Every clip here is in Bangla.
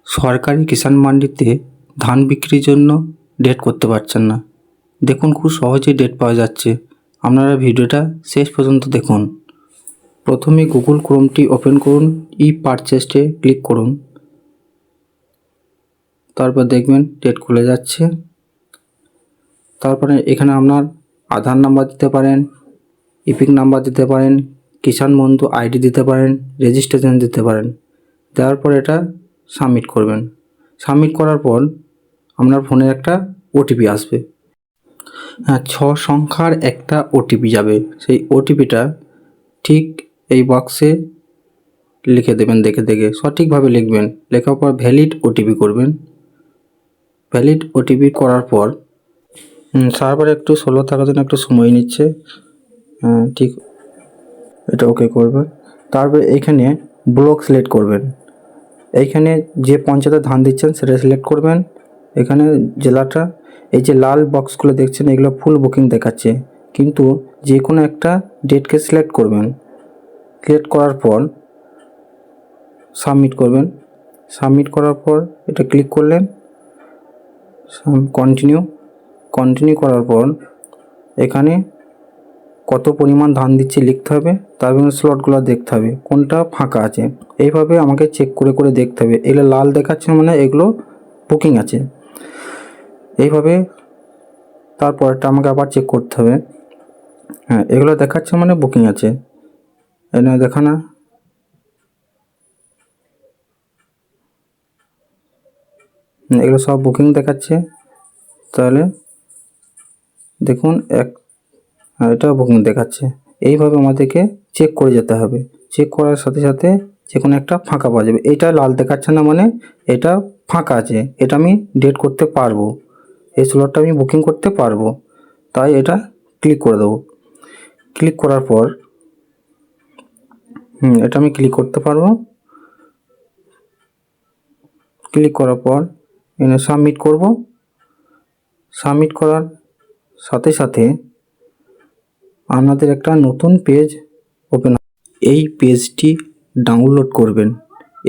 সরকারি কিষাণ মান্ডিতে ধান বিক্রির জন্য ডেট করতে পারছেন না। দেখুন খুব সহজেই ডেট পাওয়া যাচ্ছে। আপনারা ভিডিওটা শেষ পর্যন্ত দেখুন। প্রথমে গুগল ক্রোমটি ওপেন করুন, ই পারচেসে ক্লিক করুন। তারপর দেখবেন ডেট খুলে যাচ্ছে। তারপরে এখানে আপনার আধার নাম্বার দিতে পারেন, ইপিক নাম্বার দিতে পারেন, কিষাণ বন্ধু আইডি দিতে পারেন, রেজিস্ট্রেশন দিতে পারেন। দেওয়ার পর এটা সাবমিট করবেন। সাবমিট করার পর আপনার ফোনে একটা ওটিপি আসবে। 6 সংখ্যার একটা ওটিপি যাবে। সেই ওটিপিটা ঠিক এই বক্সে লিখে দেবেন, দেখে সঠিকভাবে লিখবেন। লেখার পর ভ্যালিড ওটিপি করবেন। ভ্যালিড ওটিপি করার পর সার্ভার একটু স্লো থাকার জন্য একটু সময় নিচ্ছে। ঠিক এটা ওকে করবেন। তারপরে এইখানে ব্লক সিলেক্ট করবেন। এইখানে যে পঞ্চায়েতে ধান দিচ্ছেন সেটা সিলেক্ট করবেন। এখানে জেলাটা, এই যে লাল বক্সগুলো দেখছেন এগুলো ফুল বুকিং দেখাচ্ছে, কিন্তু যে কোনো একটা ডেটকে সিলেক্ট করবেন। সিলেক্ট করার পর সাবমিট করবেন। সাবমিট করার পর এটা ক্লিক করলেন, কন্টিনিউ করার পর এখানে কত পরিমাণ ধান দিচ্ছে লিখতে হবে। তারপর স্লটগুলো দেখতে হবে কোনটা ফাঁকা আছে। এইভাবে আমাকে চেক করে দেখতে হবে। এগুলো লাল দেখাচ্ছে মানে এগুলো বুকিং আছে। এইভাবে তারপরটা আমাকে আবার চেক করতে হবে। এগুলো দেখাচ্ছে মানে বুকিং আছে। এনে দেখা না, এগুলো সব বুকিং দেখাচ্ছে। তাহলে দেখুন এটা বুকিং দেখাচ্ছে। এইভাবে আমাদেরকে চেক করে যেতে হবে। চেক করার সাথে সাথে যে কোনো একটা ফাঁকা পাওয়া যাবে। এটা লাল দেখাচ্ছে না মানে এটা ফাঁকা আছে, এটা আমি ডেট করতে পারবো, এই স্লটটা আমি বুকিং করতে পারবো। তাই এটা ক্লিক করে দেবো। ক্লিক করার পর এটা আমি ক্লিক করতে পারবো। ক্লিক করার পর এখানে সাবমিট করব। সাবমিট করার সাথে সাথে আপনাদের একটা নতুন পেজ ওপেন। এই পেজটি ডাউনলোড করবেন।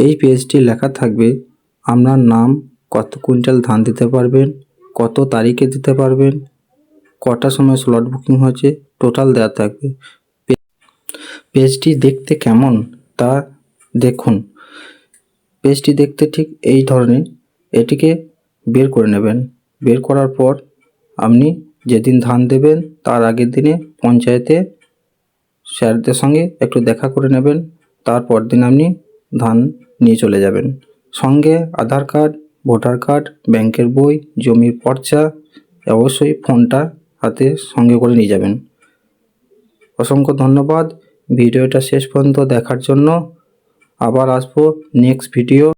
এই পেজটি লেখা থাকবে আপনার নাম, কত কুইন্টাল ধান দিতে পারবেন, কত তারিখে দিতে পারবেন, কটার সময় স্লট বুকিং হয়েছে, টোটাল দেওয়া থাকবে। পেজটি দেখতে কেমন তা দেখুন। পেজটি দেখতে ঠিক এই ধরনের। এটিকে বের করে নেবেন। বের করার পর আপনি যেদিন ধান দেবেন তার আগের দিনে পঞ্চায়েতে স্যারদের সঙ্গে একটু দেখা করে নেবেন। তারপর দিন আপনি ধান নিয়ে চলে যাবেন। সঙ্গে আধার কার্ড, ভোটার কার্ড, ব্যাংকের বই, জমির পর্চা, অবশ্যই ফোনটা হাতে সঙ্গে করে নিয়ে যাবেন। অসংখ্য ধন্যবাদ ভিডিওটা শেষ পর্যন্ত দেখার জন্য। আবার আসবো নেক্সট ভিডিও।